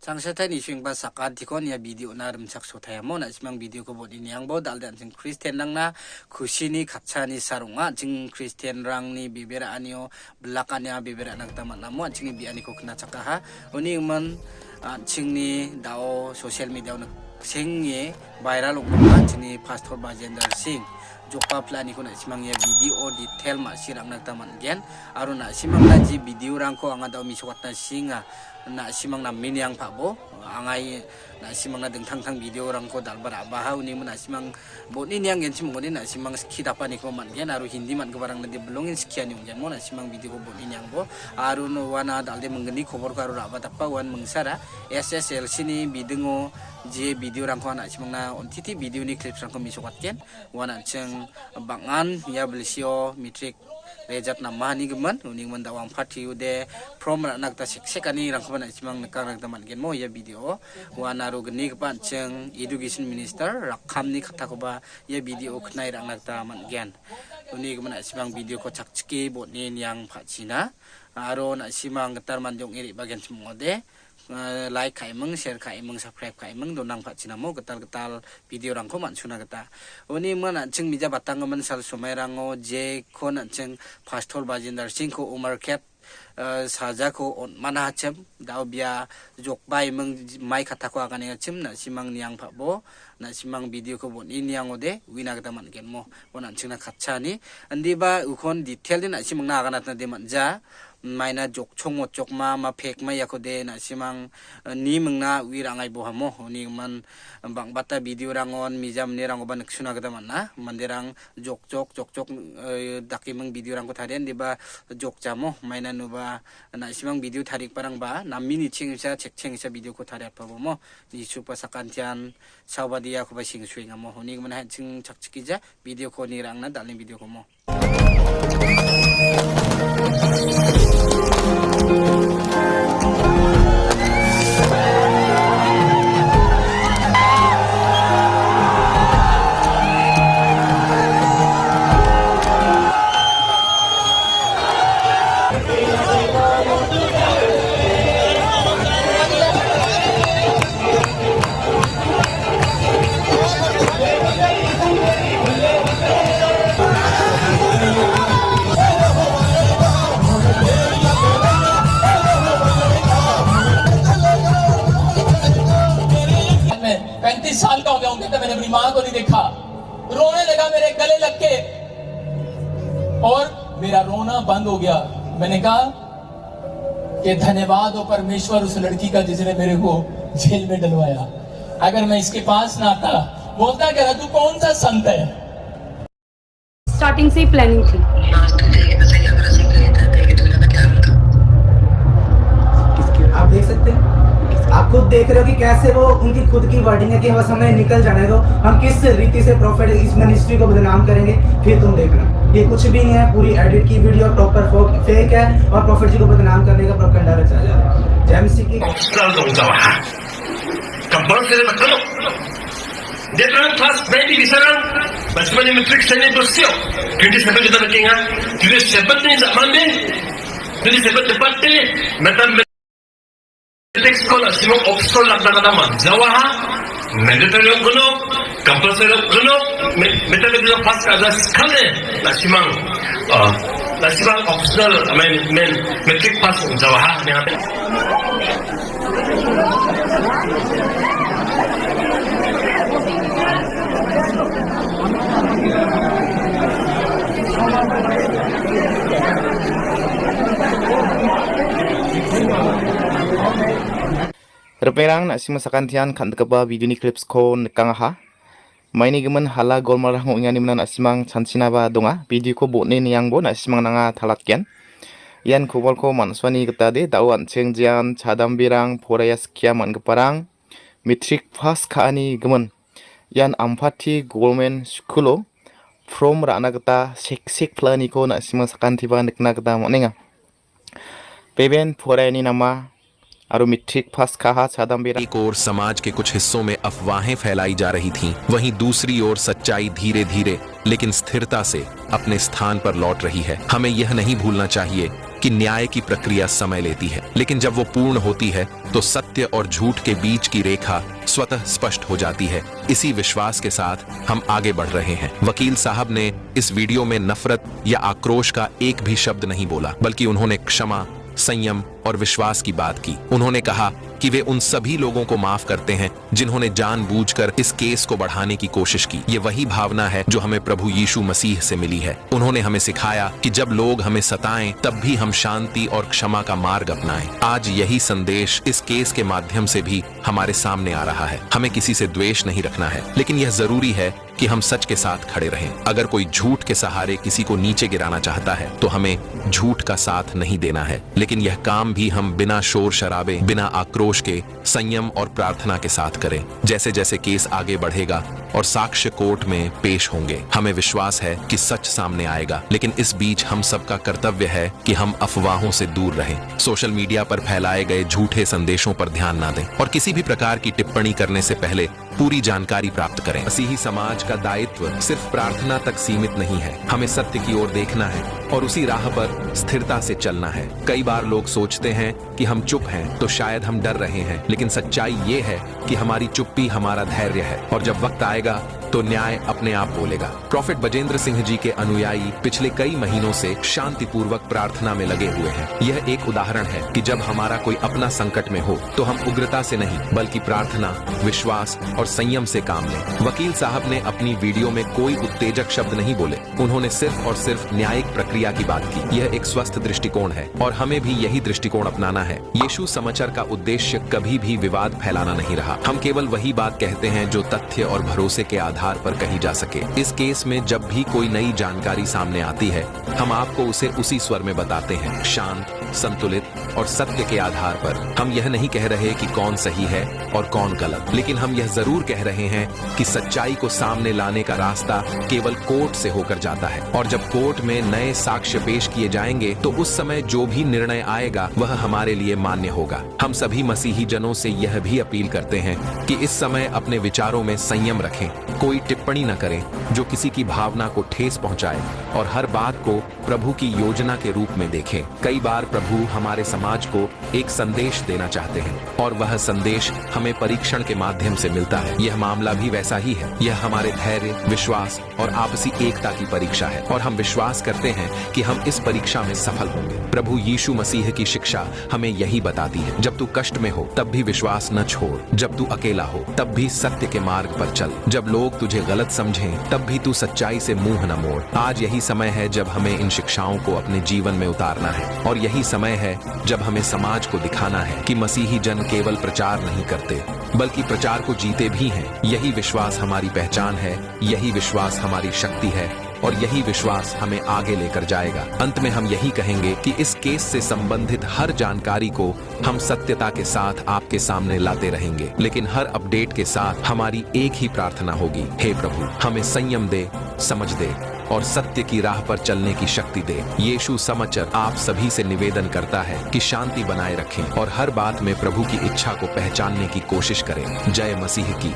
Sangsatai ni swing ba sakat tikon ya video na rumsak sotaya mo na simang video ko bot ini yang bo daldan jing Kristen lang na kusini katsa ni sarunga jing Kristen rang ni bibera anio belakanya bibera nagtamat namo jing biani ko kena cakaha uni man jing ni dao social media na singye viral ukma jing ni pastor Bajendra Singh jokpa plani ko na simang ya video detail ma sirang nagtamat gen aru na simang na ji video rang ko anga daw miswat na singa na simang na miniang pabo angai na simang na dengtang video orang ko dalbara bahau ni na simang boni niang gen simang ni na simang skida pa ni ko man gen aru hindi man ko barang na de belongin sekian yung gen mo na simang video ko boni niang bo aru no wana dalde menggeni khobor ko aru raba tappa wan mengsara SSL sini bidengo je video orang ko na simang na ontiti video ni clip sang ko misukat gen wana cheng bangan ya belisio mitrik rejat nama ni geman uning man dawang party ude prom nak ta seksekani rangkban simang nakang rangtaman gen mo ya video wana ro geni kepan cheng education minister rakham ni kata ko ba ya video knai rang nakta man gen uni geman simang video ko chakchiki bot ni yang phachina aro na simang getar manjong iri bagian semode like kaimeng share kaimeng subscribe kaimeng donang phachina mo getal video rangko mansuna geta uni man cheng mija batang man sal somai rango je kon cheng pastor Bajendra Singh ko umar cap saja ko mana cem dau bia jokbai meng mai kata ko akan yang cem na simang niang phabo na simang video ko bon ini yang ode wina kata man gen mo bonan cheng na khacha ni andi ba ukon detail din na simang na akan na de manja maina jok chongo chok ma fake ma yakode na simang ni mengna wirangai bohamo ni man bang bata video rangon mijam ni rango ban ksuna gata manna manderang jok daki meng video rango tharian diba jok jamo maina nuba na simang video tharik parang ba na mini chingsa chekchengsa video ko thariat pabomo ni supa sakantian sawadia ko ba sing swing amo ni man ha ching chakchikija video ko ni rang na dalin video ko mo साल का हो गया उनके तो मैंने अपनी मां को नहीं देखा रोने लगा मेरे गले लग के और मेरा रोना बंद हो गया मैंने कहा कि धन्यवाद हो परमेश्वर उस लड़की का जिसने मेरे को जेल में डलवाया अगर मैं इसके पास ना आता बोलता क्या तू कौन सा संत है स्टार्टिंग से ही प्लानिंग थी आप देख सकते हैं आप खुद देख रहे हो कि कैसे वो उनकी खुद की वर्डिंग है कि बस हमें निकल जाने दो हम किस रीति से प्रॉफिट इस मिनिस्ट्री को बदनाम करेंगे फिर तुम देखना ये कुछ भी नहीं है पूरी एडिट की वीडियो प्रॉपर फेक है और प्रॉफिट जी को बदनाम करने का प्रोपेगेंडा रचा जा रहा है जेएमसी की Dia kelas baby di sana, macam mana matric saya bersih. 27 kita nak ingat, 27 ni tak mandin, 27 tepat ni, macam matric sekolah semua opsi nak nak nama. Jawa ha, mandatory kuno, compulsory kuno, macam kita pas ada sekali, nasimang optional, matric pas Jawa ha ni apa? Reperang nak si masakantian kan tekaba video ni clips ko nekang ha. Maini gemen hala golmarah ngingani menan asimang chansina ba donga video ko botne ni yang bo nak simang nanga thalatkian. Yan kubol ko manswani ketade dawan cengjian cadam birang porayas kia man keparang matric pass kaani gemen. Yan ampati golmen skulo from rana keta sek plani ko nak simang sakantiba nekna keta monenga. Peben porayani nama और matric pass कहा एक ओर समाज के कुछ हिस्सों में अफवाहें फैलाई जा रही थीं, वहीं दूसरी ओर सच्चाई धीरे धीरे लेकिन स्थिरता से अपने स्थान पर लौट रही है। हमें यह नहीं भूलना चाहिए कि न्याय की प्रक्रिया समय लेती है, लेकिन जब वो पूर्ण होती है तो सत्य और झूठ के बीच की रेखा स्वतः स्पष्ट हो जाती है। इसी विश्वास के साथ हम आगे बढ़ रहे हैं। वकील साहब ने इस वीडियो में नफरत या आक्रोश का एक भी शब्द नहीं बोला, बल्कि उन्होंने क्षमा, संयम और विश्वास की बात की। उन्होंने कहा कि वे उन सभी लोगों को माफ करते हैं जिन्होंने जानबूझकर इस केस को बढ़ाने की कोशिश की। ये वही भावना है जो हमें प्रभु यीशु मसीह से मिली है। उन्होंने हमें सिखाया कि जब लोग हमें सताएं तब भी हम शांति और क्षमा का मार्ग अपनाएं। आज यही संदेश इस केस के माध्यम से भी हमारे सामने आ रहा है। हमें किसी से द्वेष नहीं रखना है, लेकिन यह जरूरी है कि हम सच के साथ खड़े रहें। अगर कोई झूठ के सहारे किसी को नीचे गिराना चाहता है तो हमें झूठ का साथ नहीं देना है, लेकिन यह काम भी हम बिना शोर शराबे, बिना आक्रोश के, संयम और प्रार्थना के साथ करें। जैसे जैसे केस आगे बढ़ेगा और साक्ष्य कोर्ट में पेश होंगे, हमें विश्वास है कि सच सामने आएगा। लेकिन इस बीच हम सबका कर्तव्य है कि हम अफवाहों से दूर रहें, सोशल मीडिया पर फैलाए गए झूठे संदेशों पर ध्यान न दें और किसी भी प्रकार की टिप्पणी करने से पहले पूरी जानकारी प्राप्त करें। मसीही समाज का दायित्व सिर्फ प्रार्थना तक सीमित नहीं है। हमें सत्य की ओर देखना है और उसी राह पर स्थिरता से चलना है। कई बार लोग सोचते हैं कि हम चुप हैं तो शायद हम डर रहे हैं, लेकिन सच्चाई ये है कि हमारी चुप्पी हमारा धैर्य है और जब वक्त आएगा तो न्याय अपने आप बोलेगा। प्रोफेट बजेंद्र सिंह जी के अनुयायी पिछले कई महीनों से शांतिपूर्वक प्रार्थना में लगे हुए हैं। यह एक उदाहरण है कि जब हमारा कोई अपना संकट में हो तो हम उग्रता से नहीं, बल्कि प्रार्थना, विश्वास और संयम से काम लें। वकील साहब ने अपनी वीडियो में कोई उत्तेजक शब्द नहीं बोले, उन्होंने सिर्फ और सिर्फ न्यायिक प्रक्रिया की बात की। यह एक स्वस्थ दृष्टिकोण है और हमें भी यही दृष्टिकोण अपनाना है। यीशु समाचार का उद्देश्य कभी भी विवाद फैलाना नहीं रहा। हम केवल वही बात कहते हैं जो तथ्य और भरोसे के आधार पर कही जा सके। इस केस में जब भी कोई नई जानकारी सामने आती है, हम आपको उसे उसी स्वर में बताते हैं, शांत, संतुलित और सत्य के आधार पर। हम यह नहीं कह रहे कि कौन सही है और कौन गलत, लेकिन हम यह जरूर कह रहे हैं कि सच्चाई को सामने लाने का रास्ता केवल कोर्ट से होकर जाता है और जब कोर्ट में नए साक्ष्य पेश किए जाएंगे तो उस समय जो भी निर्णय आएगा वह हमारे लिए मान्य होगा। हम सभी मसीही जनों से यह भी अपील करते हैं कि इस समय अपने विचारों में संयम रखें, कोई टिप्पणी न करें जो किसी की भावना को ठेस पहुंचाए और हर बात को प्रभु की योजना के रूप में देखें। कई बार प्रभु हमारे समाज को एक संदेश देना चाहते हैं और वह संदेश हमें परीक्षण के माध्यम से मिलता है। यह मामला भी वैसा ही है। यह हमारे धैर्य, विश्वास और आपसी एकता की परीक्षा है और हम विश्वास करते हैं कि हम इस परीक्षा में सफल होंगे। प्रभु यीशु मसीह की शिक्षा हमें यही बताती है, जब तू कष्ट में हो तब भी विश्वास न छोड़, जब तू अकेला हो तब भी सत्य के मार्ग पर चल, जब लोग तुझे गलत समझें तब भी तू सच्चाई से मुंह न मोड़। आज यही समय है जब हमें इन शिक्षाओं को अपने जीवन में उतारना है और यही समय है जब हमें समाज को दिखाना है कि मसीही जन केवल प्रचार नहीं करते बल्कि प्रचार को जीते भी हैं। यही विश्वास हमारी पहचान है, यही विश्वास हमारी शक्ति है और यही विश्वास हमें आगे लेकर जाएगा। अंत में हम यही कहेंगे कि इस केस से संबंधित हर जानकारी को हम सत्यता के साथ आपके सामने लाते रहेंगे, लेकिन हर अपडेट के साथ हमारी एक ही प्रार्थना होगी, हे प्रभु हमें संयम दे, समझ दे और सत्य की राह पर चलने की शक्ति दे। यीशु समाचार आप सभी से निवेदन करता है कि शांति बनाए रखें और हर बात में प्रभु की इच्छा को पहचानने की कोशिश करें। जय मसीह की।